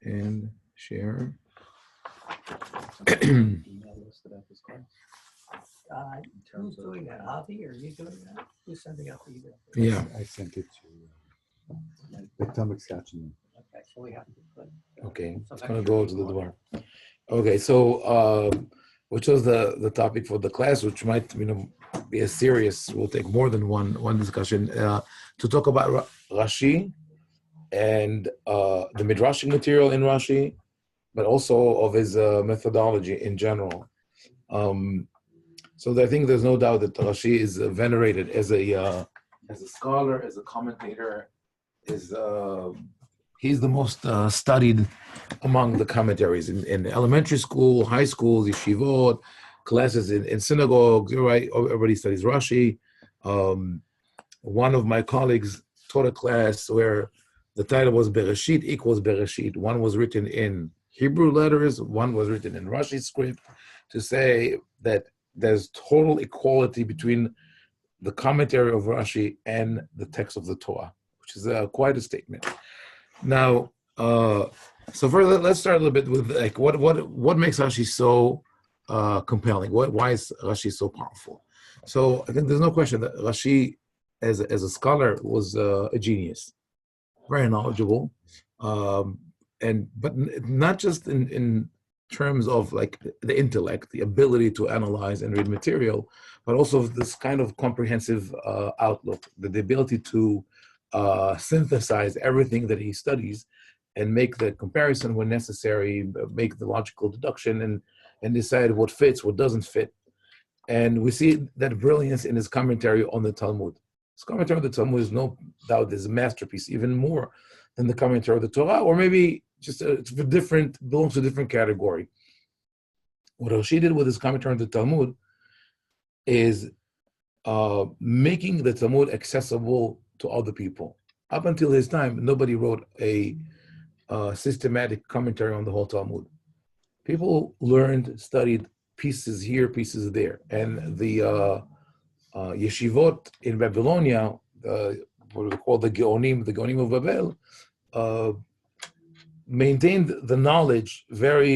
and share. Who's doing that? Avi, are you doing that? Who's sending out the email? Yeah. I sent it to Victor Skachin. Okay, so we have to put. Okay, some it's going to extra go to the people on. door. Okay, so which was the topic for the class, which might be a serious. We'll take more than one discussion to talk about Rashi and the Midrashic material in Rashi, but also of his methodology in general. So I think there's no doubt that Rashi is venerated as a scholar, as a commentator. He's the most studied among the commentaries in elementary school, high schools, yeshivot, classes in synagogues. Right, everybody studies Rashi. One of my colleagues taught a class where the title was Bereshit equals Bereshit. One was written in Hebrew letters, one was written in Rashi script, to say that there's total equality between the commentary of Rashi and the text of the Torah, which is quite a statement. Now, so further, let's start a little bit with like what makes Rashi so compelling. Why is Rashi so powerful? So I think there's no question that Rashi, as a scholar, was a genius, very knowledgeable, but not just in terms of like the intellect, the ability to analyze and read material, but also this kind of comprehensive outlook, the ability to synthesize everything that he studies and make the comparison when necessary, make the logical deduction and decide what fits, what doesn't fit. And we see that brilliance in his commentary on the Talmud. His commentary on the Talmud is no doubt is a masterpiece, even more than the commentary of the Torah, or maybe just belongs to a different category. What Rashi did with his commentary on the Talmud is making the Talmud accessible to other people. Up until his time, nobody wrote a systematic commentary on the whole Talmud. People learned, studied pieces here, pieces there, and the yeshivot in Babylonia, what are called the Geonim of Babel, maintained the knowledge very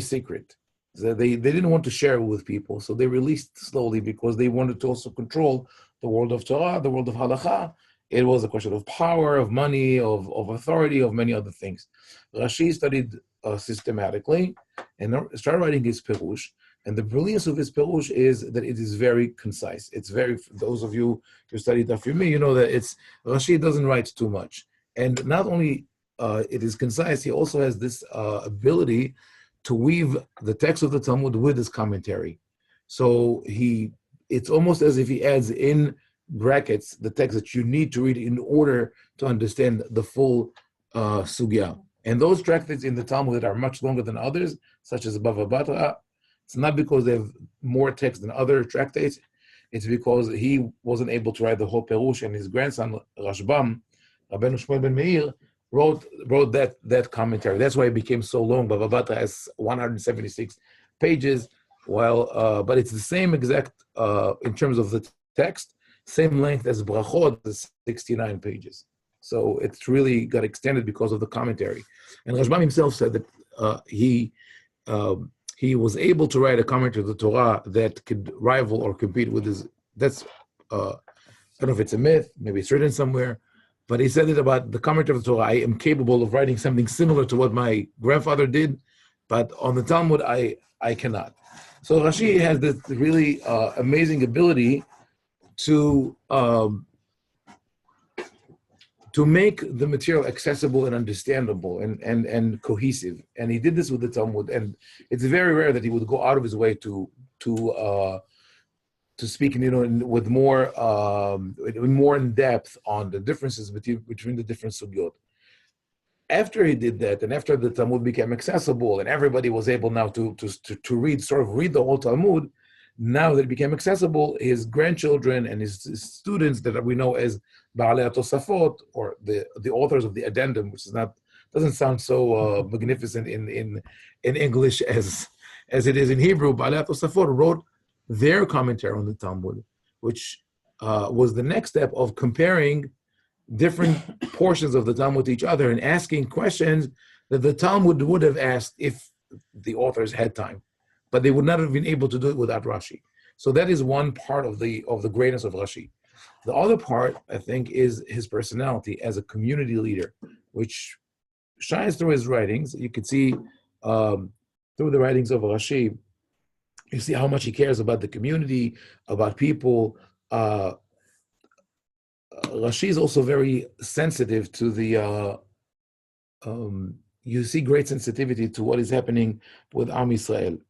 secret. They didn't want to share it with people, so they released slowly because they wanted to also control the world of Torah, the world of Halakha. It was a question of power, of money, of authority, of many other things. Rashi studied systematically and started writing his Perush. And the brilliance of his Perush is that it is very concise. It's very, for those of you who studied Daf Yomi, you know that Rashi doesn't write too much. And not only it is concise, he also has this ability to weave the text of the Talmud with his commentary. So it's almost as if he adds in brackets the text that you need to read in order to understand the full sugya. And those tractates in the Talmud that are much longer than others, such as Bava Batra, it's not because they have more text than other tractates. It's because he wasn't able to write the whole Perush, and his grandson Rashbam, Rabbeinu Shmuel ben Meir, wrote that commentary. That's why it became so long. Bava Batra has 176 pages, but it's the same exact in terms of the text, same length as Brachot, the 69 pages. So it's really got extended because of the commentary. And Rashbam himself said that he was able to write a commentary of the Torah that could rival or compete with his. That's I don't know if it's a myth, maybe it's written somewhere, but he said it about the commentary of the Torah. I am capable of writing something similar to what my grandfather did, but on the Talmud I cannot. So Rashi has this really amazing ability to make the material accessible and understandable and cohesive. And he did this with the Talmud. And it's very rare that he would go out of his way to speak, with more in depth on the differences between the different sugyot. After he did that, and after the Talmud became accessible, and everybody was able now to read the whole Talmud, now that it became accessible, his grandchildren and his students that we know as Baalei HaTosafot, or the authors of the addendum, which doesn't sound so magnificent in English as it is in Hebrew. Baalei HaTosafot wrote their commentary on the Talmud, which was the next step of comparing different portions of the Talmud to each other and asking questions that the Talmud would have asked if the authors had time, but they would not have been able to do it without Rashi. So that is one part of the greatness of Rashi. The other part, I think, is his personality as a community leader, which shines through his writings. You can see through the writings of Rashi, you see how much he cares about the community, about people. Rashi is also very sensitive to the. You see great sensitivity to what is happening with Am Yisrael.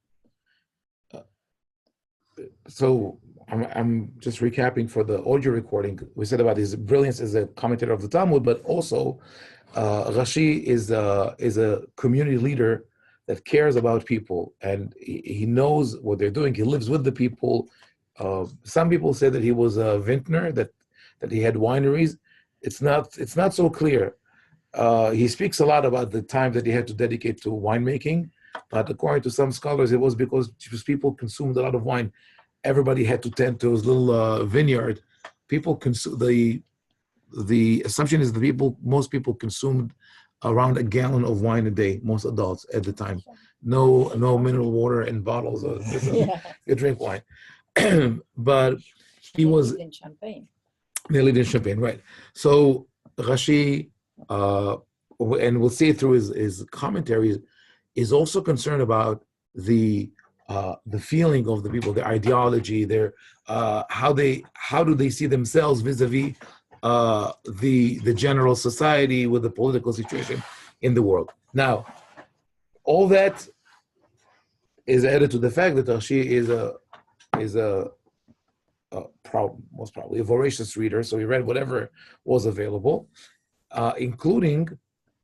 So I'm just recapping for the audio recording. We said about his brilliance as a commentator of the Talmud, but also Rashi is a community leader that cares about people, and he knows what they're doing. He lives with the people. Some people say that he was a vintner, that he had wineries. It's not so clear. He speaks a lot about the time that he had to dedicate to winemaking, but according to some scholars, it was because people consumed a lot of wine. Everybody had to tend to his little vineyard. People consume the assumption is most people consumed around a gallon of wine a day, most adults at the time. No mineral water in bottles. You drink wine. But he was in champagne. They lived in Champagne, right? So Rashi, and we'll see it through his commentaries, is also concerned about the feeling of the people, their ideology, their how do they see themselves vis-a-vis the general society with the political situation in the world. Now, all that is added to the fact that Rashi is most probably a voracious reader, so he read whatever was available, including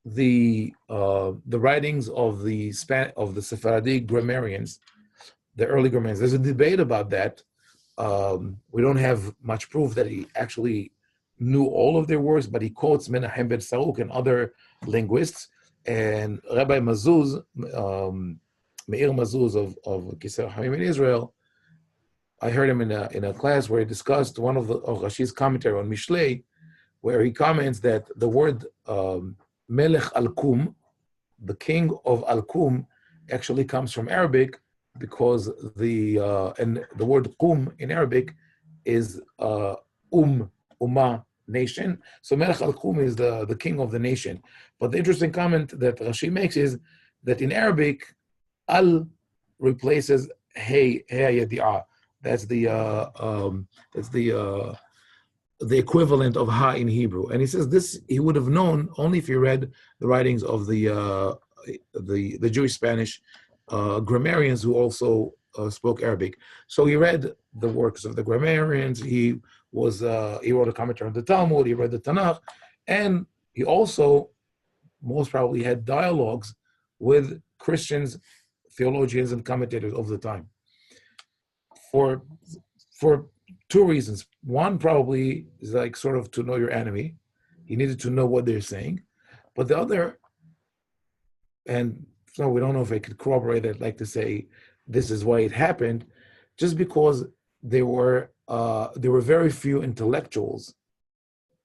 the writings of the Sephardic grammarians, the early grammarians. There's a debate about that. We don't have much proof that he actually knew all of their works, but he quotes Menahem ben Saruk and other linguists. And Rabbi Mazuz, Meir Mazuz of Kisar Haim in Israel, I heard him in a class where he discussed one of Rashi's commentary on Mishlei, where he comments that the word Melech al-Kum, the king of al-Kum, actually comes from Arabic, because the word Qum in Arabic is Ummah, nation. So Melech al-Qum is the king of the nation. But the interesting comment that Rashi makes is that in Arabic, al replaces hey yadi'ah. That's the equivalent of ha in Hebrew. And he says this he would have known only if he read the writings of the Jewish Spanish grammarians who also spoke Arabic. So he read the works of the grammarians. He wrote a commentary on the Talmud. He read the Tanakh, and he also most probably had dialogues with Christians, theologians, and commentators of the time. For two reasons. One probably is like sort of to know your enemy. He needed to know what they're saying. But the other, and so we don't know if I could corroborate it, like to say this is why it happened, just because there were very few intellectuals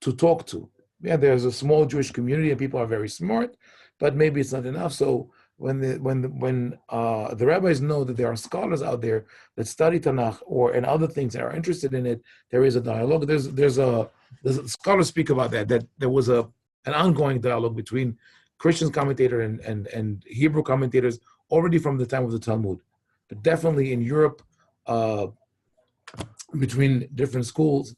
to talk to. Yeah, there's a small Jewish community and people are very smart, but maybe it's not enough. So when the rabbis know that there are scholars out there that study Tanakh and other things that are interested in it, there is a dialogue. There's scholars speak about that there was an ongoing dialogue between Christian commentator and Hebrew commentators already from the time of the Talmud, but definitely in Europe between different schools.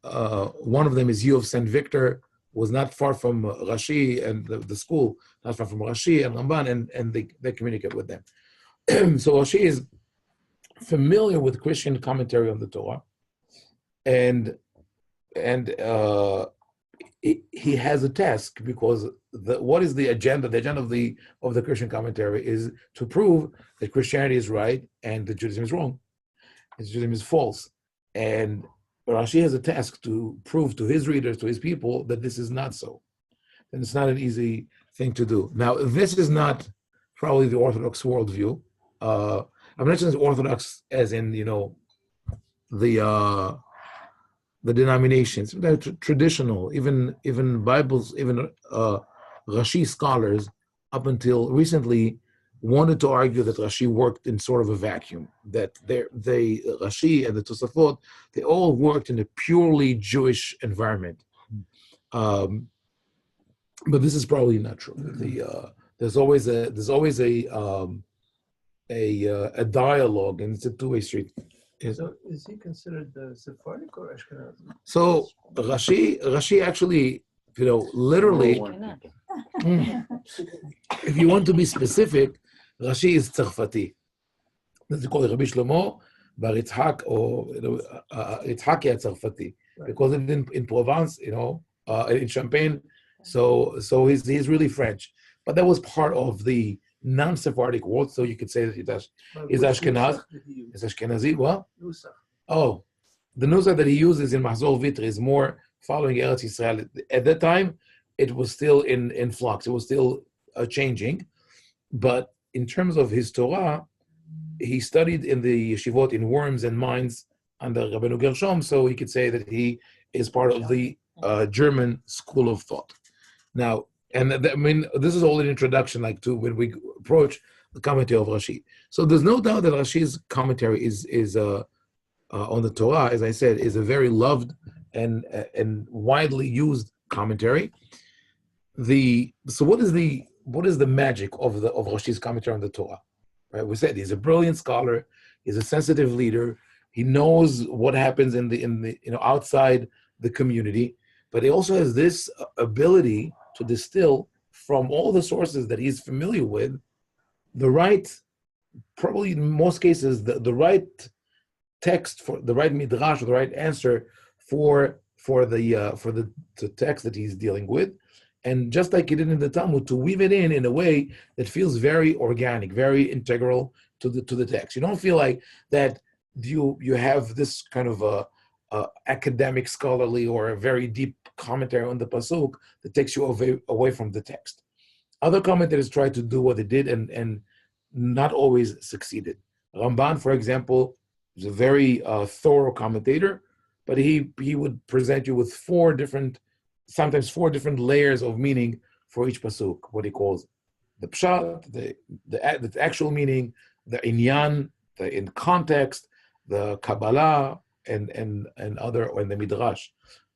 One of them is U of St. Victor, was not far from Rashi, and the school not far from Rashi and Ramban, and they communicate with them. So Rashi is familiar with Christian commentary on the Torah, and he has a task, because what is the agenda? The agenda of the Christian commentary is to prove that Christianity is right and that Judaism is wrong, and Judaism is false. And Rashi has a task to prove to his readers, to his people, that this is not so. And it's not an easy thing to do. Now, this is not probably the Orthodox worldview. I'm not saying Orthodox as in, the the denominations, the traditional, even Bibles, even Rashi scholars, up until recently, wanted to argue that Rashi worked in sort of a vacuum. That Rashi and the Tosafot, they all worked in a purely Jewish environment. But this is probably not true. There's always a dialogue, and it's a two-way street. So is he considered the Sephardic or Ashkenazi? So Rashi actually, literally, if you want to be specific, Rashi is Tzarfati. That's called Rabbi Shlomo Bar Yitzhak, or Yitzhaki Tzarfati, because in Provence, in Champagne, so he's really French. But that was part of the non-Sephardic world, so you could say that is Ashkenaz. Is Ashkenazi, what? Nusach. Oh, the nusach that he uses in Mahzor Vitr is more following Eretz Yisrael. At that time, it was still in flux. It was still changing. But in terms of his Torah, he studied in the yeshivot in Worms and Mainz under Rabbeinu Gershom, so we could say that he is part of the German school of thought. Now, and this is all an introduction, to when we approach the commentary of Rashi. So there's no doubt that Rashi's commentary is on the Torah, as I said, is a very loved and widely used commentary. So what is the magic of Rashi's commentary on the Torah? Right? We said he's a brilliant scholar, he's a sensitive leader, he knows what happens in the outside the community, but he also has this ability to distill from all the sources that he's familiar with the right, probably in most cases, the right text for the right midrash, or the right answer for the text that he's dealing with, and just like he did in the Talmud, to weave it in a way that feels very organic, very integral to the text. You don't feel like that you have this kind of a academic, scholarly, or a very deep commentary on the pasuk that takes you away from the text. Other commentators tried to do what they did and not always succeeded. Ramban, for example, is a very thorough commentator, but he would present you with sometimes four different layers of meaning for each pasuk. What he calls the pshat, the actual meaning, the inyan, the in context, the Kabbalah, and the Midrash.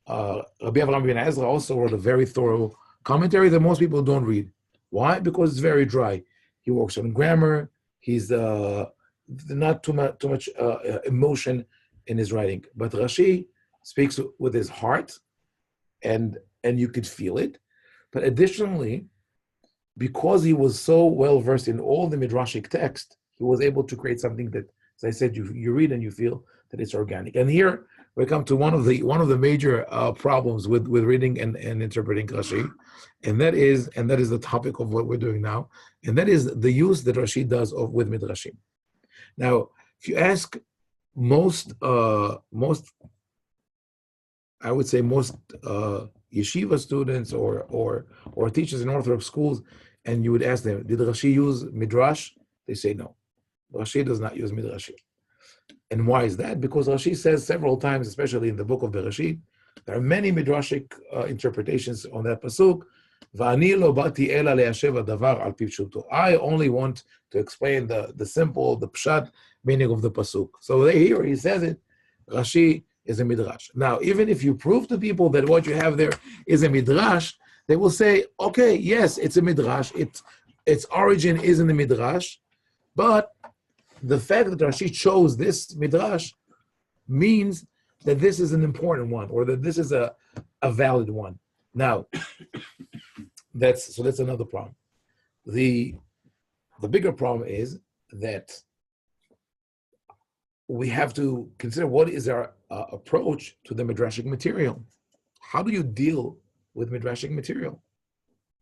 Rabbi Avraham ben Ezra also wrote a very thorough commentary that most people don't read. Why? Because it's very dry. He works on grammar. He's not too much emotion in his writing. But Rashi speaks with his heart, and you could feel it. But additionally, because he was so well versed in all the midrashic text, he was able to create something that, as I said, you read and you feel that it's organic. And here we come to one of the major problems with reading and interpreting Rashi, and that is the topic of what we're doing now, and that is the use that Rashi does with midrashim. Now, if you ask most I would say most yeshiva students or teachers in Orthodox schools, and you would ask them, did Rashi use midrash? They say no. Rashi does not use midrashim. And why is that? Because Rashi says several times, especially in the book of Bereshit, there are many midrashic interpretations on that pasuk. I only want to explain the simple, the pshat meaning of the pasuk. So here he says it, Rashi is a midrash. Now, even if you prove to people that what you have there is a midrash, they will say, okay, yes, it's a midrash. Its origin is in the midrash, but the fact that Rashi chose this midrash means that this is an important one, or that this is a valid one. Now, that's another problem. The bigger problem is that we have to consider what is our approach to the midrashic material. How do you deal with midrashic material?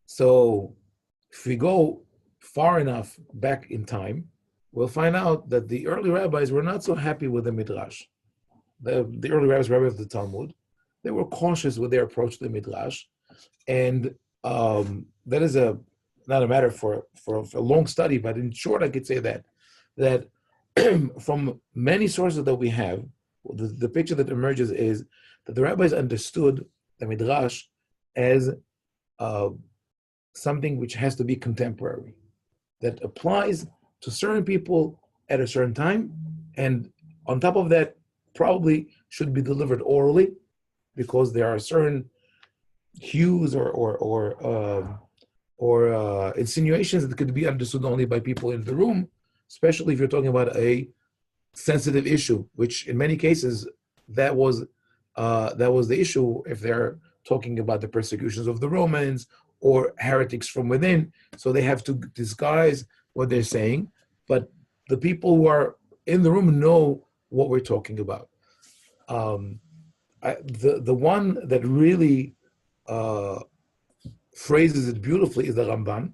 So, if we go far enough back in time, we'll find out that the early rabbis were not so happy with the midrash. The early rabbis of the Talmud, they were cautious with their approach to the midrash, and that is not a matter for a long study. But in short, I could say that from many sources that we have, the picture that emerges is that the rabbis understood the Midrash as something which has to be contemporary, that applies to certain people at a certain time, and on top of that, probably should be delivered orally, because there are certain hues or insinuations that could be understood only by people in the room, especially if you're talking about a sensitive issue, which in many cases that was the issue if they're talking about the persecutions of the Romans or heretics from within. So they have to disguise what they're saying, but the people who are in the room know what we're talking about. The one that really phrases it beautifully is the Ramban.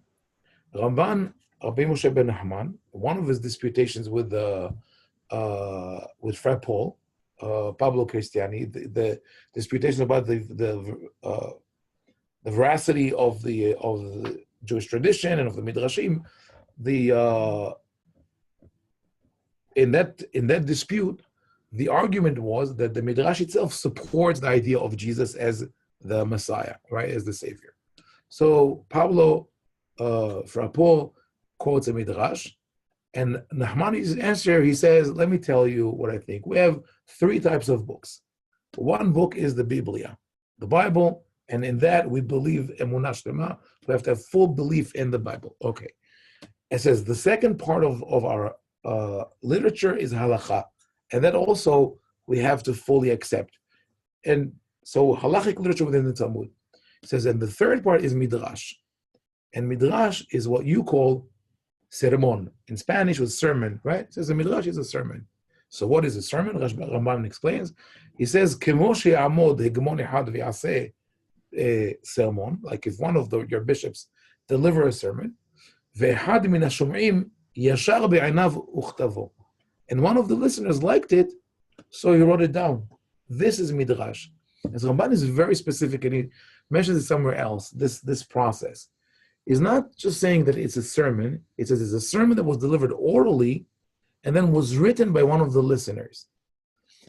Ramban, Rabbi Moshe ben Nahman, one of his disputations with Fra Paul, Pablo Cristiani, the disputation about the veracity of the Jewish tradition and of the Midrashim, in that dispute, the argument was that the Midrash itself supports the idea of Jesus as the Messiah, right, as the Savior. So Pablo Fra Paul quotes a Midrash, and Nahmani's answer, he says, let me tell you what I think. We have three types of books. One book is the Biblia, the Bible, and in that we believe emunah shlema. We have to have full belief in the Bible. Okay. It says the second part of our literature is halakha, and that also we have to fully accept. And so halachic literature within the Talmud. It says, and the third part is Midrash. And Midrash is what you call sermon. In Spanish, was sermon, right? It says a Midrash is a sermon. So what is a sermon? Ramban explains. He says, "Kemo she'amod hegemon echad v'yaseh sermon," like if one of your bishops deliver a sermon, ve'echad min hashom'im yashar be'einav uchtavo, and one of the listeners liked it, so he wrote it down. This is Midrash. As Ramban is very specific, and he mentions it somewhere else. This process is not just saying that it's a sermon. It says it's a sermon that was delivered orally and then was written by one of the listeners,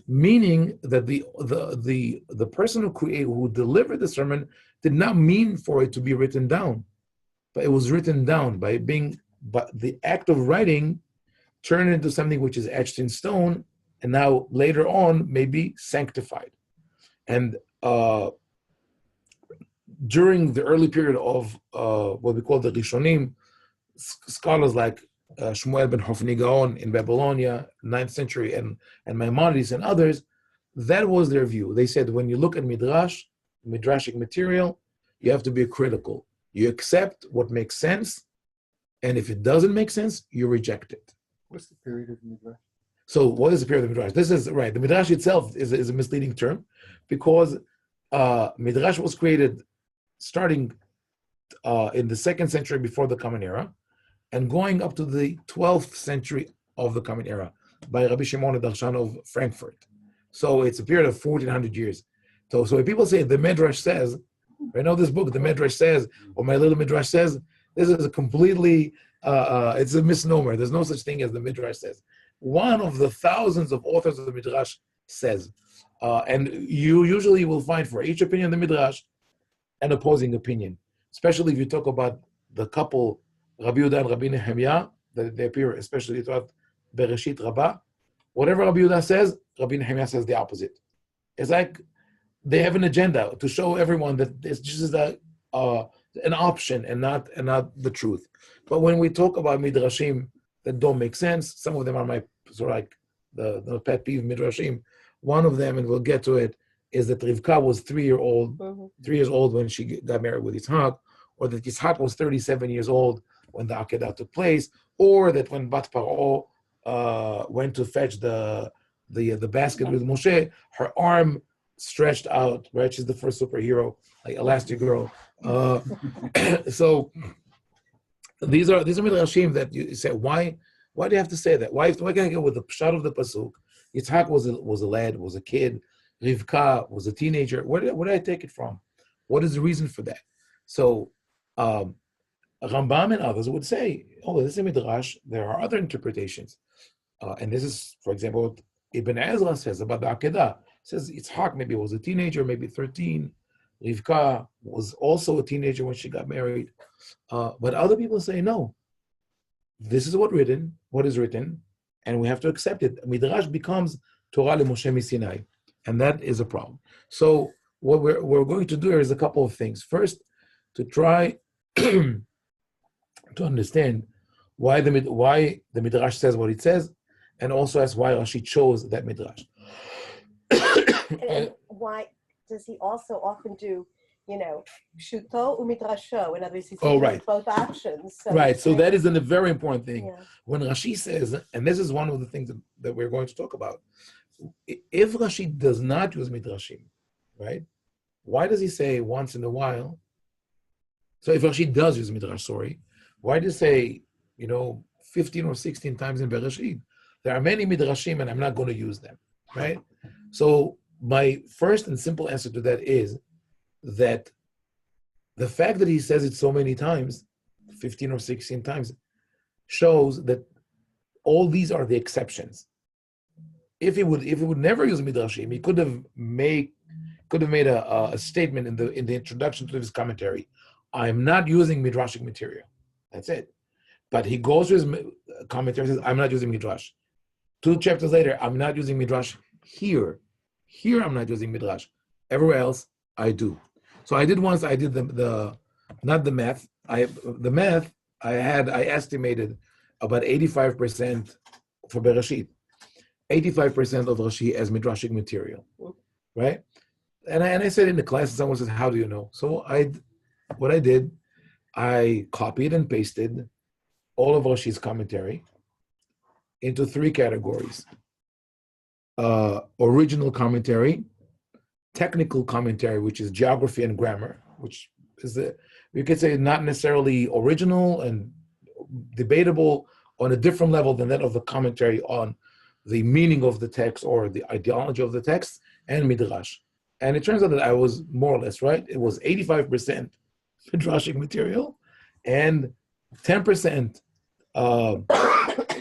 meaning that the person who delivered the sermon did not mean for it to be written down, but it was written down but the act of writing turned into something which is etched in stone, and now later on may be sanctified. And during the early period of what we call the Rishonim, scholars like Shmuel ben Hofni Gaon in Babylonia, 9th century, and Maimonides and others, that was their view. They said when you look at Midrashic material, you have to be critical. You accept what makes sense, and if it doesn't make sense, you reject it. What's the period of Midrash? So what is the period of the Midrash? This is right. The Midrash itself is a misleading term, because Midrash was created starting in the 2nd century before the Common Era, and going up to the 12th century of the Common Era by Rabbi Shimon Darshan of Frankfurt. So it's a period of 1400 years. So when people say the Midrash says, I know this book, the Midrash says, or my little Midrash says, this is a completely, it's a misnomer. There's no such thing as the Midrash says. One of the thousands of authors of the Midrash says, and you usually will find for each opinion of the Midrash an opposing opinion, especially if you talk about the couple Rabbi Yehuda and Rabbi Nehemiah, that they appear especially throughout Bereshit Rabbah. Whatever Rabbi Yehuda says, Rabbi Nehemiah says the opposite. It's like they have an agenda to show everyone that this is an option and not the truth. But when we talk about Midrashim that don't make sense, some of them are my sort of like the pet peeve Midrashim. One of them, and we'll get to it, is that Rivka was 3 years old when she got married with Yitzhak, or that Yitzhak was 37 years old when the Akedah took place, or that when Bat Paro went to fetch the basket with Moshe, her arm stretched out, right? She's the first superhero, like Elastigirl. So these are midrashim that you say, why do you have to say that? Why can't I go with the pshat of the pasuk? Yitzhak was a lad, was a kid. Rivka was a teenager. Where did I take it from? What is the reason for that? So Rambam and others would say, oh, this is a midrash. There are other interpretations. And this is, for example, what Ibn Ezra says about the Akedah. says Yitzhak maybe was a teenager, maybe 13. Rivka was also a teenager when she got married. But other people say, no, this is what is written, and we have to accept it. Midrash becomes Torah leMoshe Sinai, and that is a problem. So what we're going to do here is a couple of things. First, to try to understand why the Midrash says what it says, and also as why Rashi chose that Midrash. And why does he also often do, Pshuto u'Midrasho? In other words, he's right. both options. Right, so that is a very important thing. Yeah. When Rashi says, and this is one of the things that we're going to talk about, if Rashi does not use Midrashim, right, why does he say once in a while? So if Rashi does use Midrash, why does he say, 15 or 16 times in Bereshit? There are many Midrashim and I'm not going to use them, right? So my first and simple answer to that is that the fact that he says it so many times, 15 or 16 times, shows that all these are the exceptions. If he would never use Midrashim, he could have made a statement in the introduction to his commentary. I'm not using Midrashic material. That's it. But he goes to his commentary and says, I'm not using Midrash. 2 chapters later, I'm not using Midrash here. Here I'm not using Midrash. Everywhere else, I do. So I did the not the math. I estimated about 85% for Bereshit. 85% of Rashi as Midrashic material, right? And I said in the class, someone says, how do you know? So what I did, I copied and pasted all of Rashi's commentary into 3 categories. Original commentary, technical commentary, which is geography and grammar, which is you could say not necessarily original and debatable on a different level than that of the commentary on the meaning of the text or the ideology of the text, and Midrash. And it turns out that I was more or less right. It was 85% Midrashic material and 10%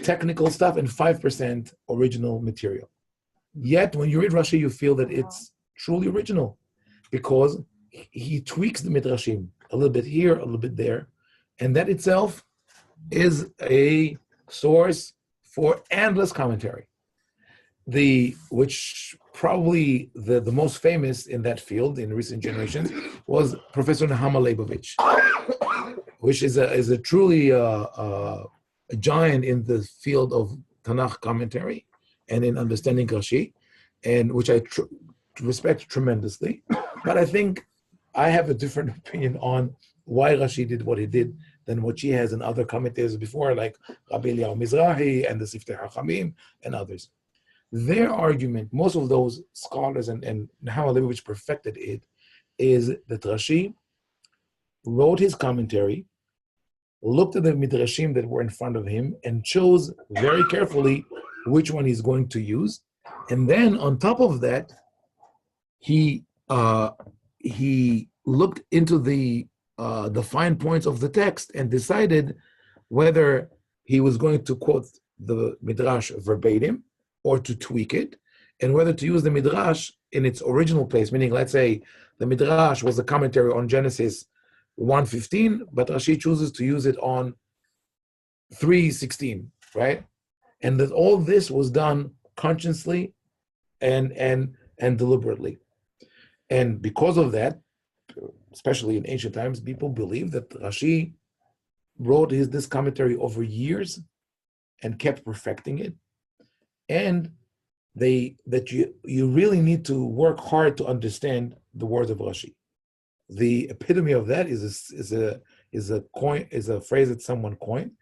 technical stuff and 5% original material. Yet, when you read Rashi, you feel that it's truly original because he tweaks the Midrashim a little bit here, a little bit there. And that itself is a source for endless commentary. Which probably the most famous in that field in recent generations was Professor Nahama Leibovich, which is a truly a giant in the field of Tanakh commentary and in understanding Rashi, and which I respect tremendously. But I think I have a different opinion on why Rashi did what he did than what she has in other commentators before, like Rabbi Eliyahu Mizrahi and the Siftei Hachamim and others. Their argument, most of those scholars and Nahama Leibovich perfected it, is that Rashi wrote his commentary, looked at the Midrashim that were in front of him, and chose very carefully which one he's going to use. And then on top of that, he looked into the fine points of the text and decided whether he was going to quote the Midrash verbatim or to tweak it, and whether to use the Midrash in its original place, meaning, let's say, the Midrash was a commentary on Genesis 1:15, but Rashi chooses to use it on 3:16, right? And that all this was done consciously and deliberately. And because of that, especially in ancient times, people believe that Rashi wrote this commentary over years and kept perfecting it. And that you really need to work hard to understand the words of Rashi. The epitome of that is a phrase that someone coined,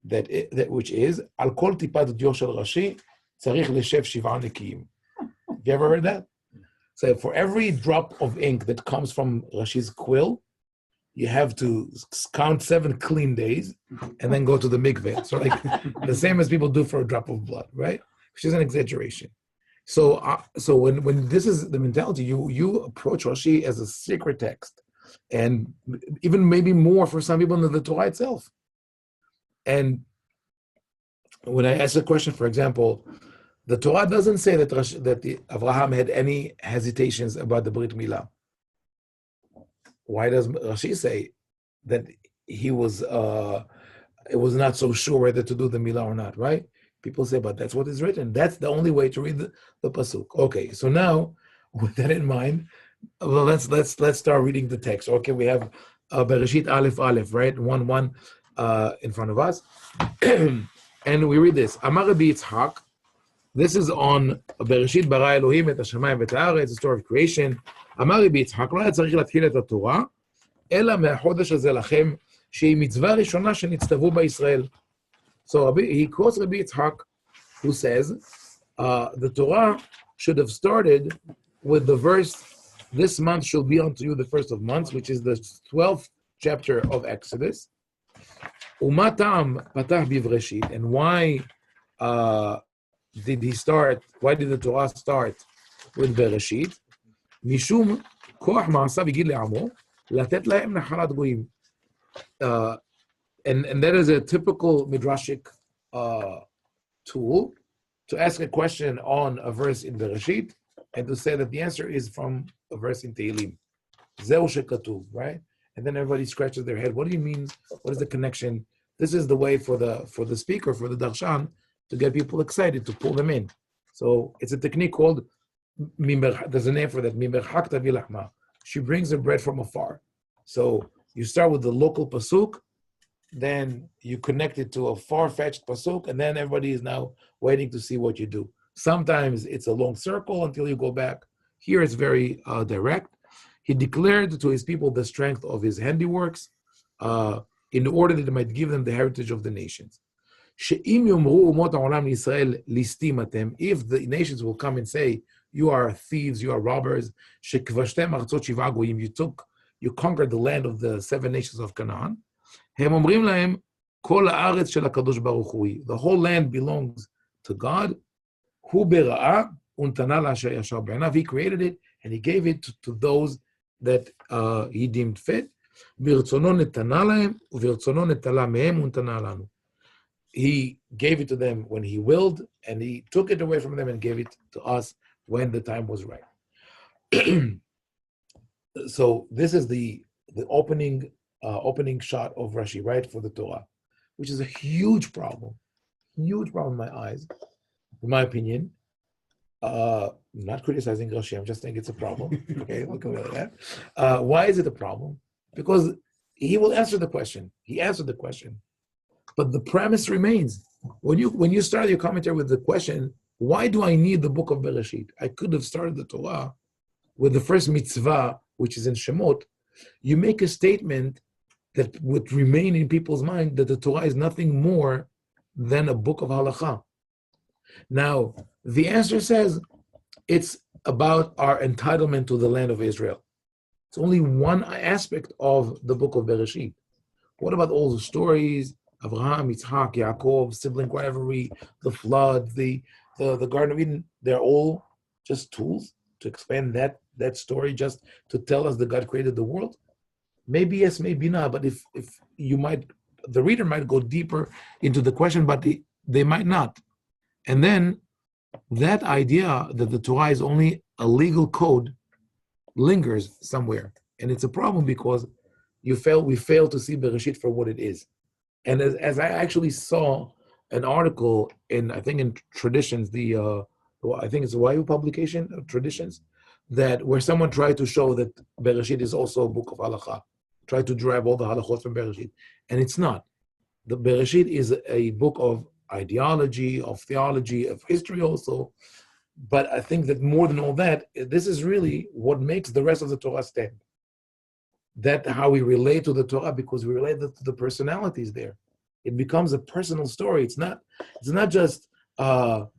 which is Al kol tipat dio shel Rashi tzarich leshev shiv'a nekiyim. Have you ever heard that? So for every drop of ink that comes from Rashi's quill, you have to count 7 clean days and then go to the mikveh. So like the same as people do for a drop of blood, right? Which is an exaggeration. So when this is the mentality, you approach Rashi as a sacred text, and even maybe more for some people than the Torah itself. And when I ask a question, for example, The Torah doesn't say that Abraham had any hesitations about the Brit Milah. Why does Rashi say that he was it was not so sure whether to do the Milah or not, right? People say, but that's what is written. That's the only way to read the pasuk. Okay, so now with that in mind, well, let's start reading the text. Okay, we have Bereshit Aleph Aleph, right? 1:1 in front of us, and we read this. Amar Rabbi Yitzhak. This is on Bereshit bara Elohim et hashamayim v'et haaretz, the story of creation. Amar Rabbi Yitzhak, לא היה צריך להתחיל את התורה, אלא מהחודש הזה לכם, שהיא מצווה ראשונה שנצטוו בישראל. So he quotes Rabbi Yitzhak, who says, the Torah should have started with the verse, this month shall be unto you the first of months, which is the 12th chapter of Exodus. U'ma ta'am patach bivreshit, and why did the Torah start with Bereshit? Mishum koach ma'asav yigid le'amo, latet lahem nachalat goyim. And that is a typical midrashic tool to ask a question on a verse in Bereshit and to say that the answer is from a verse in Tehillim. Zeu shekatuv, right? And then everybody scratches their head. What do you mean? What is the connection? This is the way for the speaker, for the darshan, to get people excited, to pull them in. So it's a technique called, there's a name for that, mimerchak tavi lachma. She brings the bread from afar. So you start with the local pasuk, then you connect it to a far-fetched pasuk, and then everybody is now waiting to see what you do. Sometimes it's a long circle until you go back. Here it's very direct. He declared to his people the strength of his handiworks in order that he might give them the heritage of the nations. If the nations will come and say, you are thieves, you are robbers, you conquered the land of the 7 nations of Canaan, the whole land belongs to God. He created it and he gave it to those that he deemed fit. He gave it to them when he willed, and he took it away from them and gave it to us when the time was right. So this is the opening shot of Rashi, right, for the Torah, which is a huge problem in my eyes, in my opinion. I'm not criticizing Rashi, I'm just saying it's a problem. Okay, look at that. Why is it a problem? Because he will answer the question. He answered the question. But the premise remains. When you start your commentary with the question, why do I need the book of Bereshit? I could have started the Torah with the first mitzvah, which is in Shemot. You make a statement that would remain in people's mind that the Torah is nothing more than a book of halakha. Now, the answer says it's about our entitlement to the land of Israel. It's only one aspect of the book of Bereshit. What about all the stories? Abraham, Yitzhak, Yaakov, sibling rivalry, the flood, the Garden of Eden, they're all just tools to expand that story, just to tell us that God created the world? Maybe yes, maybe not. But if the reader might go deeper into the question, but they might not. And then that idea that the Torah is only a legal code lingers somewhere. And it's a problem because we fail to see Bereshit for what it is. And as I actually saw an article in Traditions, I think it's a YU publication of Traditions, where someone tried to show that Bereshit is also a book of halakha, tried to derive all the halachot from Bereshit, and it's not. The Bereshit is a book of ideology, of theology, of history also, but I think that more than all that, this is really what makes the rest of the Torah stand. That's how we relate to the Torah, because we relate to the personalities there. It becomes a personal story. It's not just if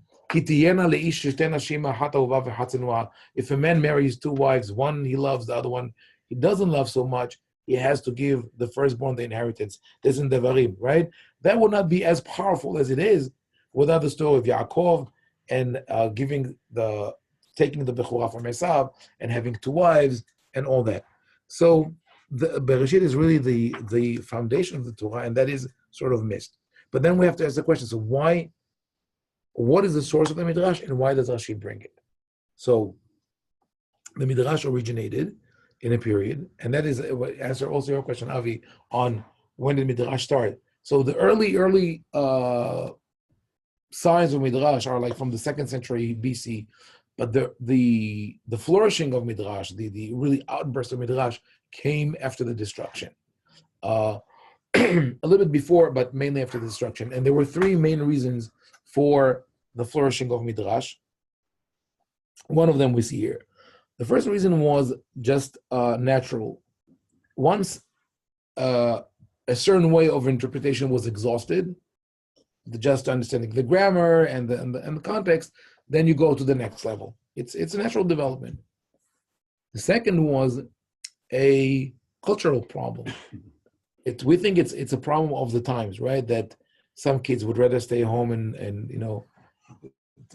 a man marries 2 wives, one he loves, the other one he doesn't love so much, he has to give the firstborn the inheritance. This in Devarim, right? That would not be as powerful as it is without the story of Yaakov and taking the Bechorah from Esav and having 2 wives and all that. So the Bereshit is really the foundation of the Torah, and that is sort of missed. But then we have to ask the question, so why what is the source of the Midrash and why does Rashi bring it? So the Midrash originated in a period, and that is answer also your question, Avi, on when did Midrash start. So the early signs of Midrash are like from the 2nd century BC, but the flourishing of Midrash, the really outburst of Midrash came after the destruction. A little bit before, but mainly after the destruction. And there were 3 main reasons for the flourishing of Midrash. One of them we see here. The first reason was just natural. Once a certain way of interpretation was exhausted, just understanding the grammar and the context, then you go to the next level. It's a natural development. The second was a cultural problem. We think it's a problem of the times, right? That some kids would rather stay home and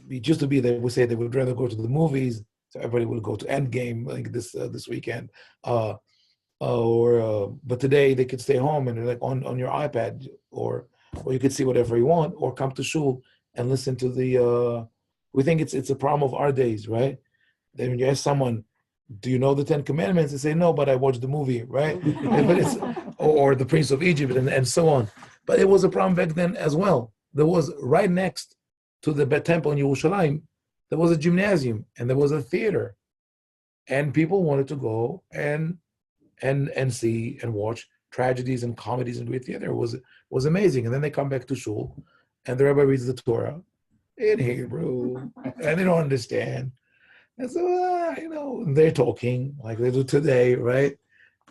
it used to be that we say they would rather go to the movies, so everybody will go to Endgame like this weekend, but today they could stay home and they're like on your iPad, or you could see whatever you want, or come to shul and listen to the. We think it's a problem of our days, right? Then when you ask someone, do you know the 10 Commandments? They say, no, but I watched the movie, right? But or the Prince of Egypt and so on. But it was a problem back then as well. There was right next to the Bet Temple in Yerushalayim, there was a gymnasium and there was a theater. And people wanted to go and see and watch tragedies and comedies in great theater. It was amazing. And then they come back to shul and the rabbi reads the Torah in Hebrew and they don't understand. And so, they're talking like they do today, right?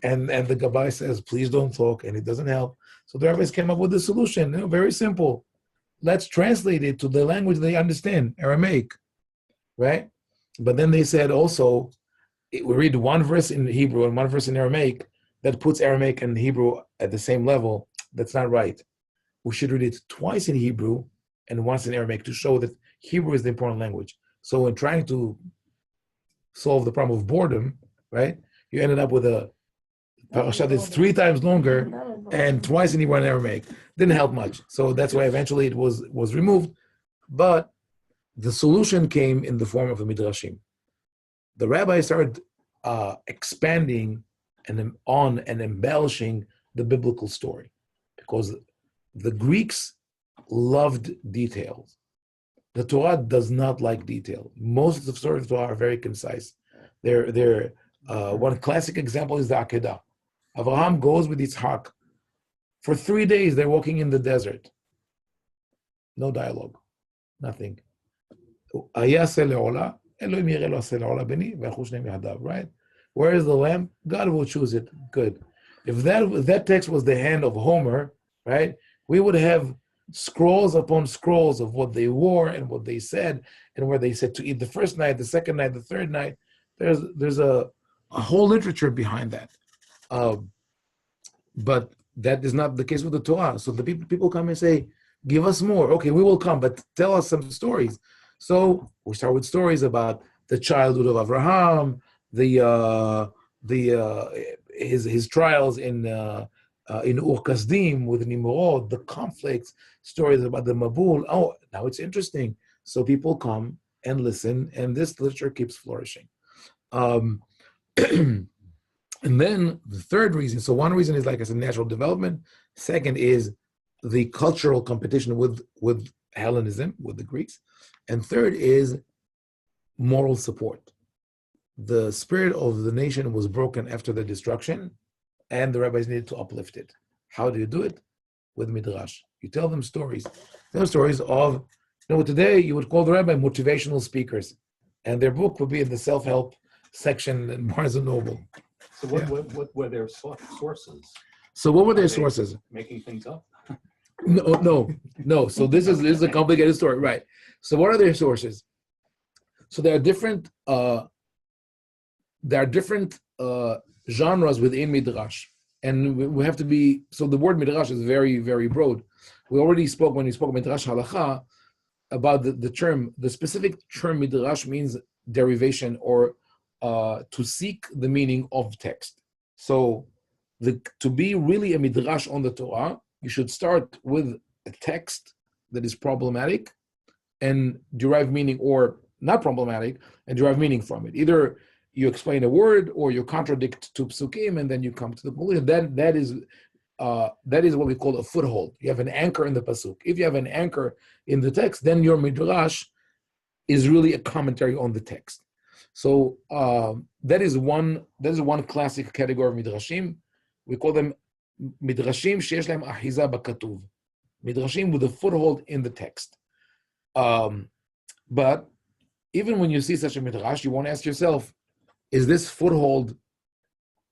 And the Gabbai says, please don't talk, and it doesn't help. So the rabbis came up with a solution, very simple. Let's translate it to the language they understand, Aramaic, right? But then they said also, we read one verse in Hebrew and one verse in Aramaic that puts Aramaic and Hebrew at the same level. That's not right. We should read it twice in Hebrew and once in Aramaic to show that Hebrew is the important language. So in trying to solve the problem of boredom, right? You ended up with a parasha that's 3 times longer and twice in Hebrew and Aramaic. Didn't help much. So that's why eventually it was removed. But the solution came in the form of the Midrashim. The rabbis started expanding and embellishing the biblical story because the Greeks loved details. The Torah does not like detail. Most of the stories of the Torah are very concise. One classic example is the Akedah. Avraham goes with Yitzhak. For 3 days, they're walking in the desert. No dialogue, nothing. Right? Where is the lamb? God will choose it. Good. If that text was the hand of Homer, right, we would have scrolls upon scrolls of what they wore and what they said and where they said to eat the first night, the second night, the third night. There's a whole literature behind that. But that is not the case with the Torah. So the people come and say, give us more. Okay, we will come, but tell us some stories. So we start with stories about the childhood of Abraham, his trials in Ur Kasdim with Nimrod, the conflicts, stories about the Mabul. Oh, now it's interesting. So people come and listen, and this literature keeps flourishing. And then the third reason, so one reason is, like I said, natural development. Second is the cultural competition with Hellenism, with the Greeks. And third is moral support. The spirit of the nation was broken after the destruction, and the rabbis needed to uplift it. How do you do it? With Midrash. You tell them stories. Tell them stories of, today you would call the rabbi motivational speakers, and their book would be in the self-help section in Barnes and Noble. So what were their sources? So what were their sources? Making things up? No. So this is a complicated story, right? So what are their sources? So there are different genres within Midrash, and we have to be. So the word Midrash is very, very broad. We already spoke when we spoke Midrash Halacha about the term. The specific term Midrash means derivation or to seek the meaning of text. So to be really a Midrash on the Torah, you should start with a text that is problematic and derive meaning, or not problematic and derive meaning from it. Either you explain a word or you contradict two psukim, and then you come to the conclusion. That is what we call a foothold. You have an anchor in the pasuk. If you have an anchor in the text, then your midrash is really a commentary on the text. So that is one classic category of midrashim. We call them midrashim sheyesh lahem ahiza bakatuv. Midrashim with a foothold in the text. But even when you see such a midrash, you want to ask yourself, is this foothold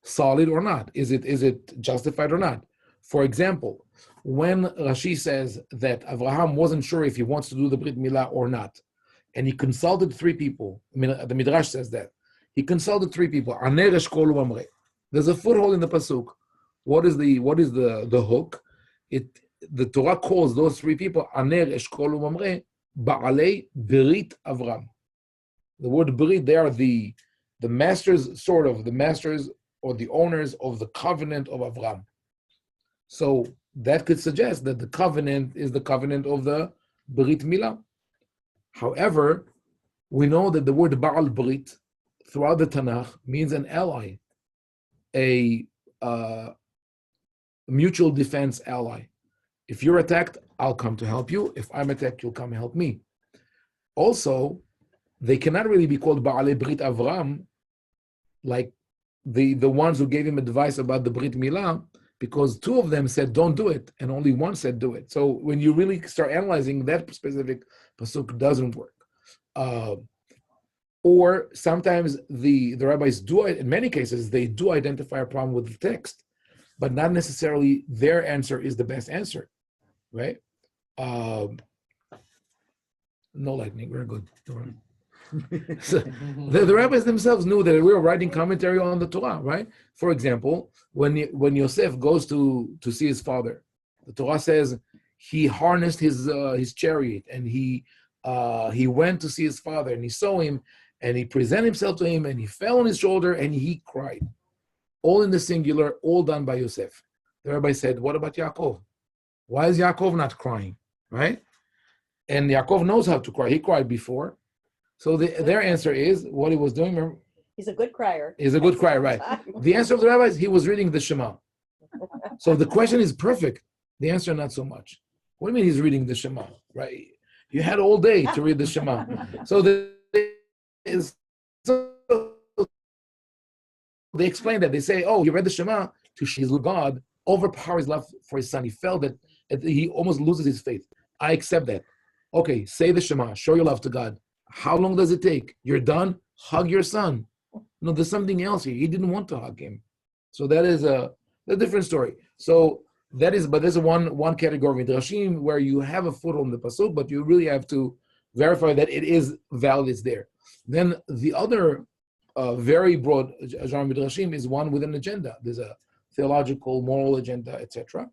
solid or not? Is it justified or not? For example, when Rashi says that Avraham wasn't sure if he wants to do the Brit Milah or not, and he consulted three people, the Midrash says that, he consulted three people, there's a foothold in the pasuk. What is the hook? The Torah calls those three people Aner, Eshkol, Umamre, Ba'alei Berit Avram. The word Berit, they are the masters, the masters or the owners of the covenant of Avram. So that could suggest that the covenant is the covenant of the Brit Milah. However, we know that the word Baal Brit throughout the Tanakh means an ally, a mutual defense ally. If you're attacked, I'll come to help you. If I'm attacked, you'll come and help me. Also, they cannot really be called Ba'alei Brit Avram, like the ones who gave him advice about the Brit Milah, because two of them said don't do it, and only one said do it. So when you really start analyzing, that specific pasuk doesn't work. Or sometimes the rabbis do, in many cases, they do identify a problem with the text, but not necessarily their answer is the best answer, right? No lightning, we're good. So the rabbis themselves knew that we were writing commentary on the Torah, right? For example, when Yosef goes to see his father, the Torah says he harnessed his chariot and he went to see his father and he saw him and he presented himself to him and he fell on his shoulder and he cried. All in the singular, all done by Yosef. The rabbi said, what about Yaakov? Why is Yaakov not crying, right? And Yaakov knows how to cry. He cried before. So their answer is, what he was doing, remember? He's a good crier. He's a good crier, right. The answer of the rabbis, he was reading the Shema. So the question is perfect. The answer, not so much. What do you mean he's reading the Shema, right? You had all day to read the Shema. So they explain that. They say, oh, you read the Shema to his God, overpower his love for his son. He felt that he almost loses his faith. I accept that. Okay, say the Shema, show your love to God. How long does it take? You're done? Hug your son. No, there's something else here. He didn't want to hug him. So that is a different story. So there's one category of midrashim where you have a foothold in the pasuk, but you really have to verify that it is valid, it's there. Then the other very broad genre of midrashim is one with an agenda. There's a theological, moral agenda, etc.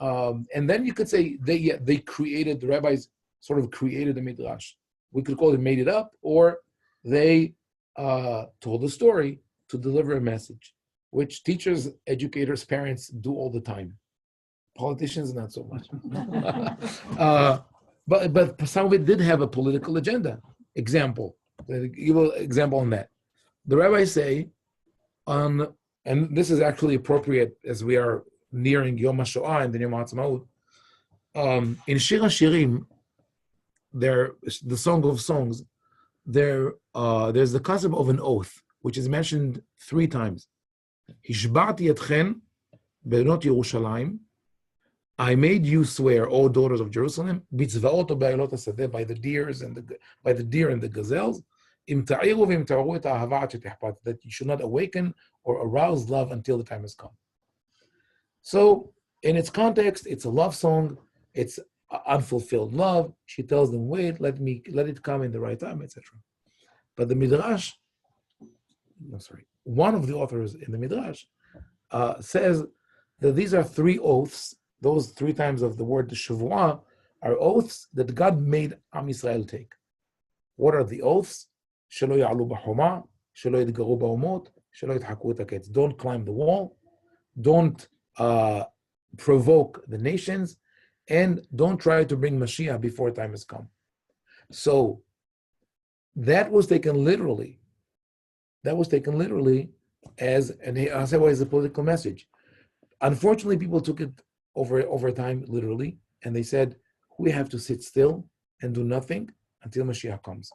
And then you could say they created, the rabbis sort of created the midrash. We could call it made it up, or they told a story to deliver a message, which teachers, educators, parents do all the time. Politicians, not so much. But some of it did have a political agenda. Example, give an example on that. The rabbis say, and this is actually appropriate as we are nearing Yom HaShoah and the Yom HaAtzmaut. In Shir HaShirim, the Song of Songs, there's the concept of an oath, which is mentioned 3 times. Hishba'ti etchen benot Yerushalayim. I made you swear, O daughters of Jerusalem, bitzvaot u'be'elot hasadeh, by the deer and the gazelles, im ta'iru v'im ta'aru et ha'ahava ad shetihpat, that you should not awaken or arouse love until the time has come. So, in its context, it's a love song. It's unfulfilled love. She tells them, wait, let it come in the right time, etc. But the Midrash, one of the authors in the Midrash says that these are 3 oaths. Those 3 times of the word Shavua are oaths that God made Am Yisrael take. What are the oaths? Shelo ya'alu b'choma, shelo yitgaru ba'omot, shelo yithaku et haketz. Don't climb the wall. Don't provoke the nations. And don't try to bring Mashiach before time has come. So that was taken literally. That was taken literally as, and I'll say why, as a political message. Unfortunately, people took it over time literally, and they said, we have to sit still and do nothing until Mashiach comes.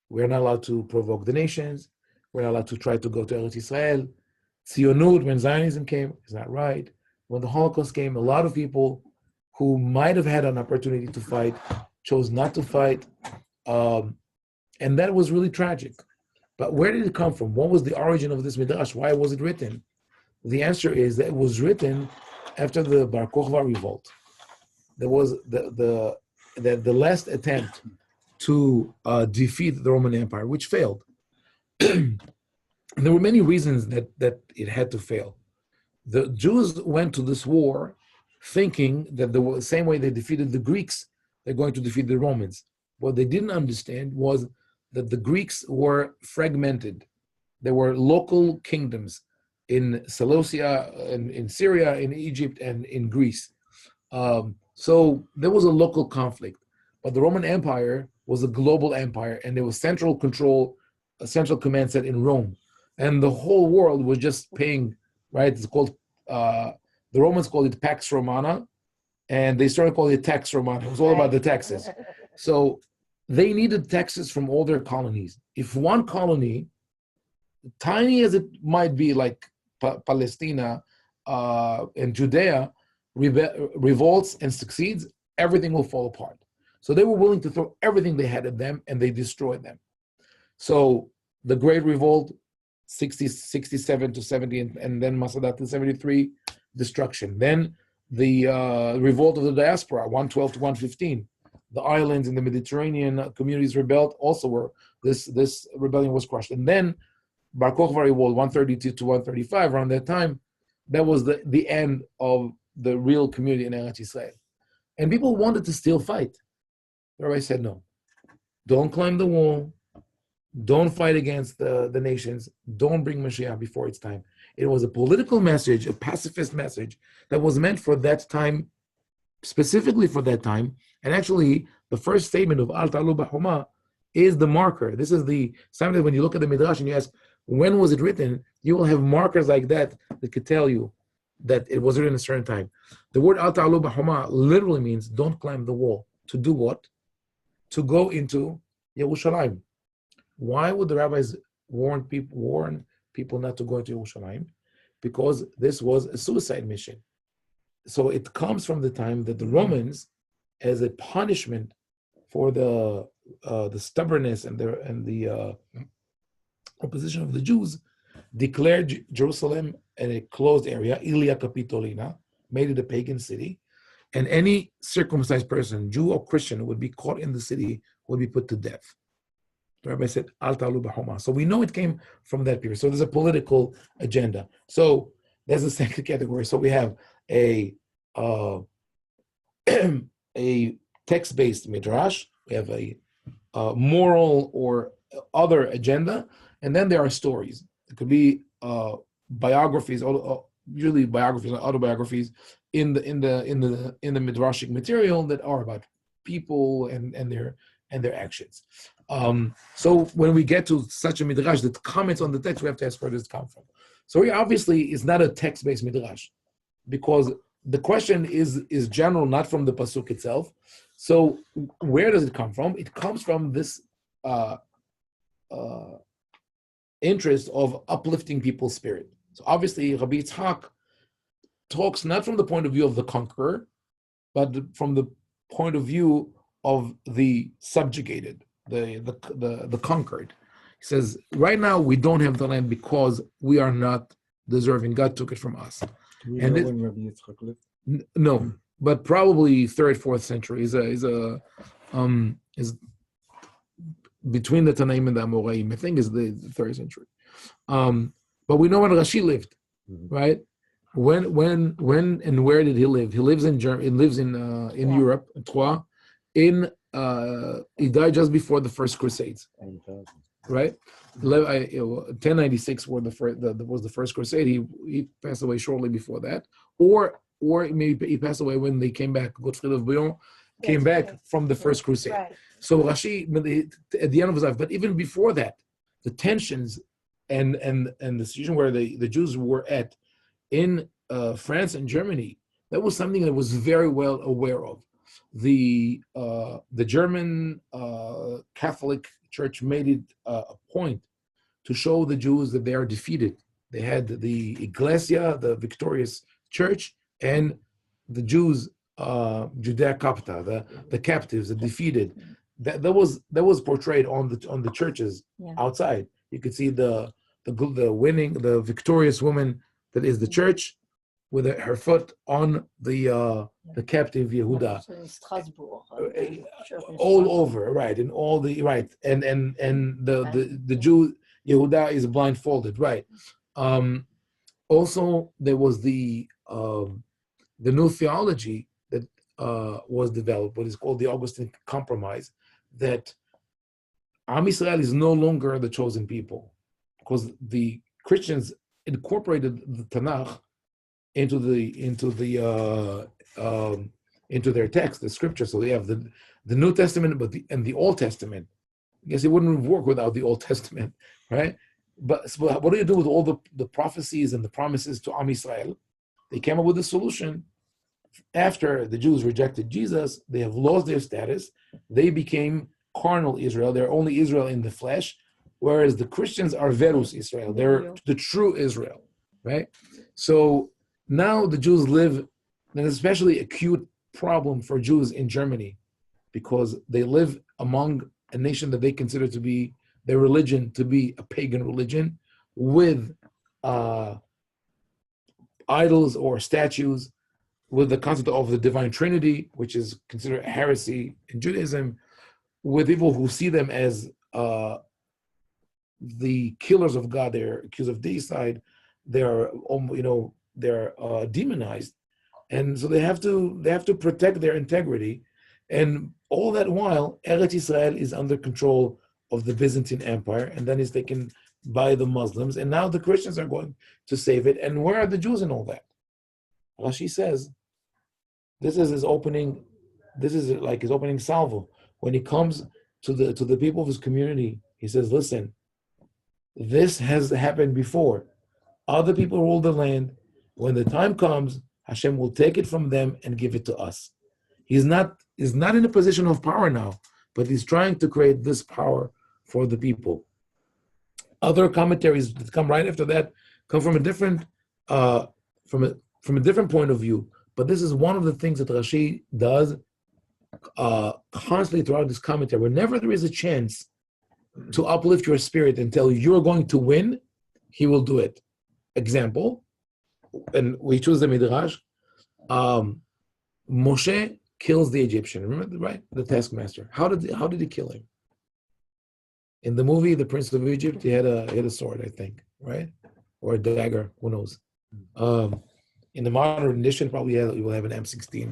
We're not allowed to provoke the nations. We're not allowed to try to go to Eretz Israel. Tzionut, when Zionism came, is not right. When the Holocaust came, a lot of people who might have had an opportunity to fight chose not to fight. And that was really tragic. But where did it come from? What was the origin of this Midrash? Why was it written? The answer is that it was written after the Bar Kokhba revolt. There was the last attempt to defeat the Roman Empire, which failed. There were many reasons that it had to fail. The Jews went to this war thinking that the same way they defeated the Greeks, they're going to defeat the Romans. What they didn't understand was that the Greeks were fragmented. There were local kingdoms in Seleucia, in Syria, in Egypt, and in Greece. So there was a local conflict. But the Roman Empire was a global empire, and there was central control, a central command set in Rome. And the whole world was just paying, right? It's called, the Romans called it Pax Romana, and they started calling it Tax Romana. It was all about the taxes. So they needed taxes from all their colonies. If one colony, tiny as it might be, like Palestina and Judea, revolts and succeeds, everything will fall apart. So they were willing to throw everything they had at them, and they destroyed them. So the Great Revolt, 67 to 70, and then Masada to 73, destruction. Then the revolt of the diaspora, 112 to 115. The islands in the Mediterranean communities rebelled, also were, this rebellion was crushed. And then Bar Kokhba revolt, 132 to 135, around that time, that was the end of the real community in Eretz Israel. And people wanted to still fight. The Rabbi said, no, don't climb the wall, don't fight against the nations, don't bring Mashiach before its time. It was a political message, a pacifist message that was meant for that time, specifically for that time. And actually, the first statement of Al Ta'alu B'Huma is the marker. This is the something that when you look at the Midrash and you ask, when was it written? You will have markers like that could tell you that it was written at a certain time. The word Al Ta'alu B'Huma literally means don't climb the wall. To do what? To go into Yerushalayim. Why would the rabbis warn people not to go into Yerushalayim? Because this was a suicide mission. So it comes from the time that the Romans, as a punishment for the stubbornness and the opposition of the Jews, declared Jerusalem a closed area, Ilia Capitolina, made it a pagan city, and any circumcised person, Jew or Christian, who would be caught in the city would be put to death. The Rabbi said, Al Ta'alu B'Homa. So we know it came from that period. So there's a political agenda. So there's a second category. So we have a text-based midrash. We have a moral or other agenda, and then there are stories. It could be biographies, usually biographies or autobiographies in the midrashic material that are about people and their actions. So when we get to such a midrash that comments on the text, we have to ask where does it come from. So here obviously is not a text-based midrash, because the question is general, not from the pasuk itself. So where does it come from? It comes from this interest of uplifting people's spirit. So obviously Rabbi Yitzhak talks not from the point of view of the conqueror, but from the point of view of the subjugated, the conquered. He says, right now we don't have the land because we are not deserving. God took it from us. Do we And know it- when Rabbi Yitzchak lived? No, but probably 3rd, 4th century is between the Tanaim and the Amoraim. I think is the 3rd century. But we know when Rashi lived, Mhm. right? When and where did he live? He lives in Germany. He lives in Europe, in Troyes. He died just before the First Crusades, right? 1096 was the first crusade. He passed away shortly before that, or maybe he passed away when they came back, Godfried of Bouillon, came That's back right. from the first crusade. Right. So Rashi, at the end of his life, but even before that, the tensions and the situation where the Jews were at in France and Germany, that was something that was very well aware of. The German Catholic Church made it a point to show the Jews that they are defeated. They had the Iglesia, the victorious church, and the Jews, Judea Capta, the captives, the defeated. That was portrayed on the churches outside. You could see the winning, the victorious woman that is the church, with her foot on the captive Yehuda. Also in Strasbourg. All over, right, in all the right, and the Jew Yehuda is blindfolded, right. Also, there was the new theology that was developed, what is called the Augustine Compromise, that Am Yisrael is no longer the chosen people, because the Christians incorporated the Tanakh into their text, the scripture. So they have the New Testament, and the Old Testament. I guess it wouldn't work without the Old Testament, right? But so what do you do with all the prophecies and the promises to Am Yisrael? They came up with a solution. After the Jews rejected Jesus, they have lost their status. They became carnal Israel. They're only Israel in the flesh, whereas the Christians are Verus Israel. They're the true Israel, right? So now the Jews live an especially acute problem for Jews in Germany, because they live among a nation that they consider to be their religion, to be a pagan religion, with idols or statues, with the concept of the divine Trinity, which is considered a heresy in Judaism, with people who see them as the killers of God. They're accused of deicide. They're demonized, and so they have to protect their integrity. And all that while, Eretz Yisrael is under control of the Byzantine Empire, and then is taken by the Muslims, and now the Christians are going to save it. And where are the Jews in all that? Rashi says, this is his opening. This is like his opening salvo. When he comes to the people of his community, he says, "Listen, this has happened before. Other people rule the land. When the time comes, Hashem will take it from them and give it to us." He's not in a position of power now, but he's trying to create this power for the people. Other commentaries that come right after that come from a different point of view. But this is one of the things that Rashi does constantly throughout this commentary. Whenever there is a chance to uplift your spirit and tell you you're going to win, he will do it. Example, and we choose the Midrash. Moshe kills the Egyptian. Remember, right? The taskmaster. How did he kill him? In the movie, The Prince of Egypt, he had a sword, I think, right, or a dagger. Who knows? In the modern edition, probably he will have an M16.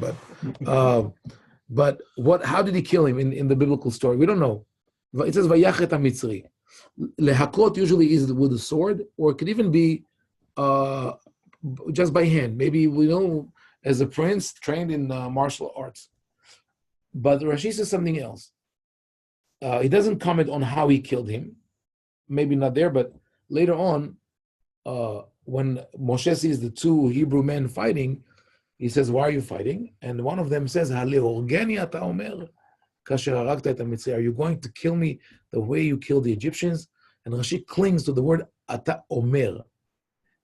But how did he kill him in the biblical story? We don't know. It says Vayachet HaMitzri. Lehakot usually is with a sword, or it could even be just by hand. Maybe we know as a prince trained in martial arts. But Rashi says something else. He doesn't comment on how he killed him. Maybe not there, but later on, when Moshe sees the two Hebrew men fighting, he says, "Why are you fighting?" And one of them says, "Are you going to kill me the way you killed the Egyptians?" And Rashi clings to the word ata omer.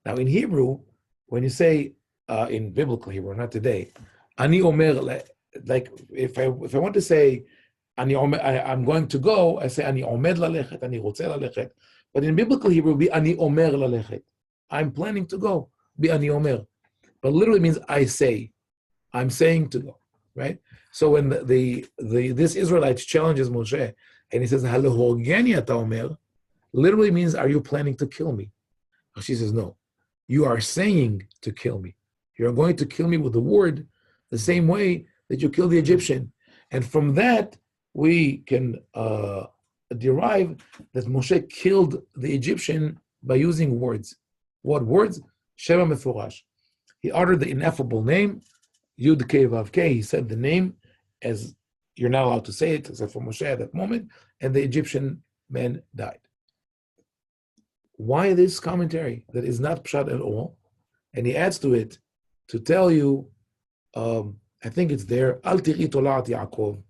Now in Hebrew, when you say in biblical Hebrew, not today, ani omer, like if I want to say I'm going to go, I say ani omed lalechet, ani rotze lalechet. But in biblical Hebrew, be ani omer lalechet. I'm planning to go. Be ani omer. But literally means I say. I'm saying to go. Right? So when this Israelite challenges Moshe and he says, "Halehorgeni ata omer," literally means, "Are you planning to kill me?" She says, "No. You are saying to kill me. You're going to kill me with the word the same way that you killed the Egyptian." And from that, we can derive that Moshe killed the Egyptian by using words. What words? Shema Mefurash. He uttered the ineffable name, Yud Kei Vav Kei. He said the name as you're not allowed to say it, except for Moshe at that moment, and the Egyptian men died. Why this commentary that is not pshat at all? And he adds to it to tell you, I think it's there, Al tiri tolaat Yaakov,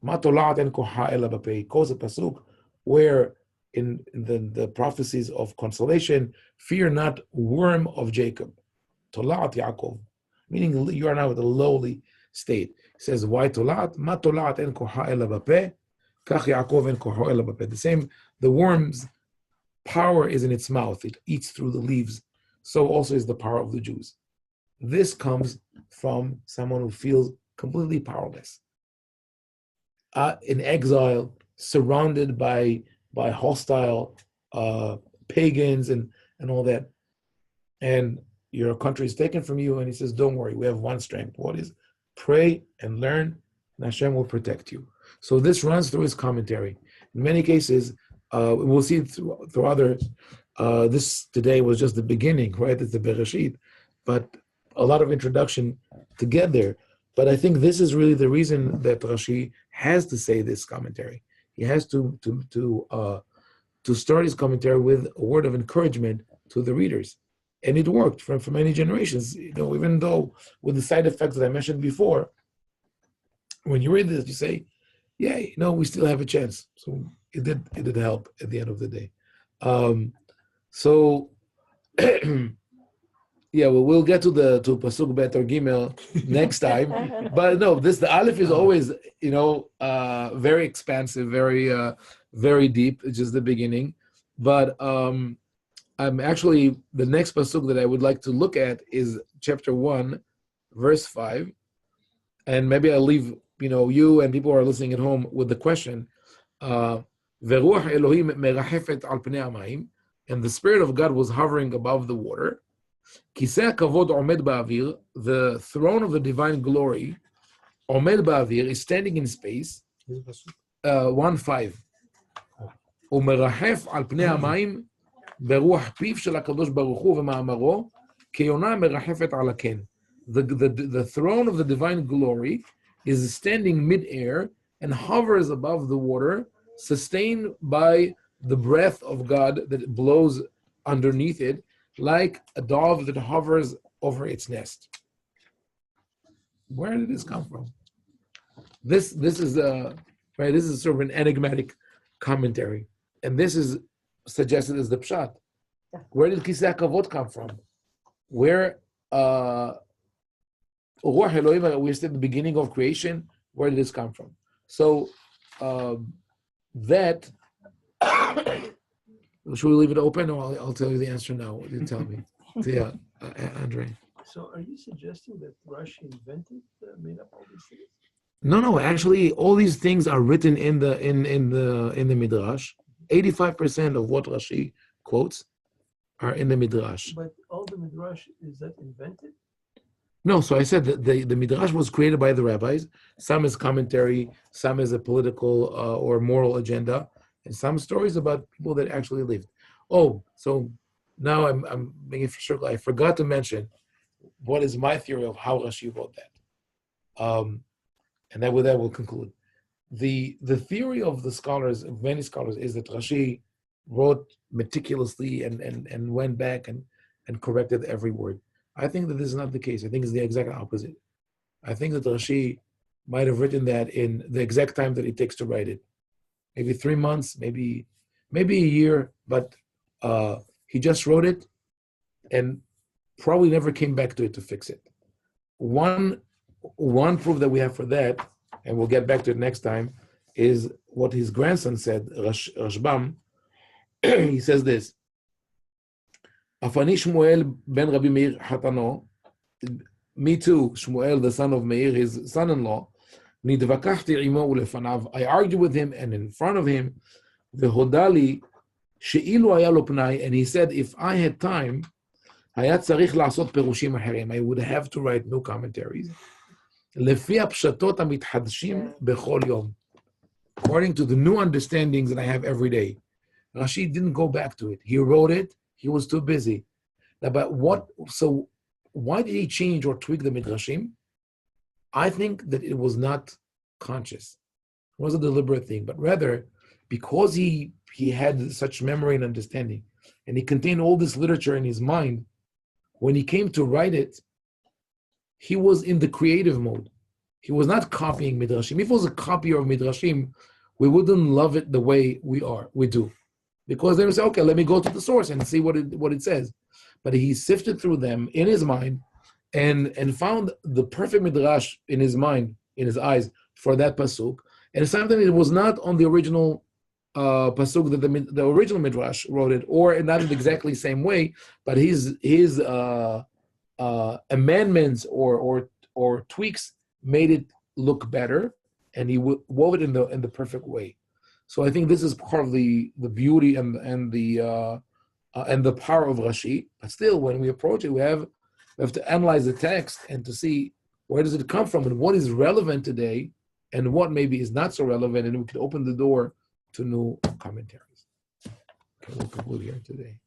ma tolaat en koha ela b'pei, quotes a pasuk where in the prophecies of consolation, fear not, worm of Jacob, tolaat Yaakov, meaning you are now at a lowly state. He says, why tolaat? Ma tolaat en koha ela b'pei, kach Yaakov en koha ela b'pei. The same, the worm's power is in its mouth, it eats through the leaves. So also is the power of the Jews. This comes from someone who feels completely powerless, in exile, surrounded by hostile pagans and all that, and your country is taken from you. And he says, "Don't worry, we have one strength. What is? Pray and learn, and Hashem will protect you." So this runs through his commentary. In many cases, we'll see through others. This today was just the beginning, right? It's the Bereshit, but a lot of introduction to get there. But I think this is really the reason that Rashi has to say this commentary. He has to start his commentary with a word of encouragement to the readers, and it worked for many generations. You know, even though with the side effects that I mentioned before, when you read this, you say, "Yeah, you know, we still have a chance." So it did help at the end of the day. So yeah, well, we'll get to pasuk bet or gimel next time. But no, the aleph is always, you know, very expansive, very deep. It's just the beginning. But I'm actually, the next pasuk that I would like to look at is chapter 1, verse 5, and maybe I'll leave, you know, you and people who are listening at home with the question. Veruach Elohim merachefet al pnei hamayim, and the Spirit of God was hovering above the water. Kisei hakavod omed ba'avir, the throne of the divine glory, omed ba'avir, is standing in space. 1:5. Umerachef al pnei hamayim berוח piv shel hakadosh baruch hu v'ma'amaro keyona merachefet al haken. The throne of the divine glory is standing mid-air and hovers above the water, sustained by the breath of God that blows underneath it, like a dove that hovers over its nest. Where did this come from? This is right. This is sort of an enigmatic commentary, and this is suggested as the pshat. Where did Kisei HaKavod come from? Where Ruach Elohim, we said the beginning of creation. Where did this come from? So that. Should we leave it open, or I'll tell you the answer now? What do you tell me? Yeah, Andre. So are you suggesting that Rashi made up all these things? No. Actually, all these things are written in the Midrash. 85% of what Rashi quotes are in the Midrash. But all the Midrash, is that invented? No, so I said that the Midrash was created by the rabbis. Some is commentary, some is a political or moral agenda, and some stories about people that actually lived. Oh, so now I'm making sure I forgot to mention what is my theory of how Rashi wrote that. And then with that we'll conclude. The theory of the scholars, of many scholars, is that Rashi wrote meticulously and went back and corrected every word. I think that this is not the case. I think it's the exact opposite. I think that Rashi might have written that in the exact time that it takes to write it. Maybe 3 months, maybe a year, but he just wrote it and probably never came back to it to fix it. One proof that we have for that, and we'll get back to it next time, is what his grandson said, Rashbam. He says this, Afani Shmuel ben Rabbi Meir Hatano, me too, Shmuel, the son of Meir, his son-in-law, Nidvakachti imo ulefanav, I argued with him and in front of him, Vehodali, she'ilu haya lo pnai, and he said, if I had time, היה צריך לעשות פירושים אחרים, I would have to write new commentaries, לפי הפשטות המתחדשים בכל יום, according to the new understandings that I have every day. Rashi didn't go back to it. He wrote it, he was too busy. Now, but why did he change or tweak the Midrashim? I think that it was not conscious. It wasn't a deliberate thing, but rather because he had such memory and understanding, and he contained all this literature in his mind, when he came to write it, he was in the creative mode. He was not copying Midrashim. If it was a copier of Midrashim, we wouldn't love it the way we do. Because they would say, okay, let me go to the source and see what it says. But he sifted through them in his mind and found the perfect Midrash in his mind, in his eyes, for that pasuk. And something that was not on the original pasuk that the original Midrash wrote it, or not in exactly the same way, but his amendments or tweaks made it look better, and he wove it in the perfect way. So I think this is part of the beauty and the power of Rashi. But still, when we approach it, we have to analyze the text and to see where does it come from and what is relevant today and what maybe is not so relevant, and we can open the door to new commentaries. Okay, we'll conclude here today.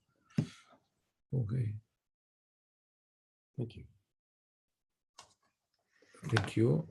Okay. Thank you. Thank you.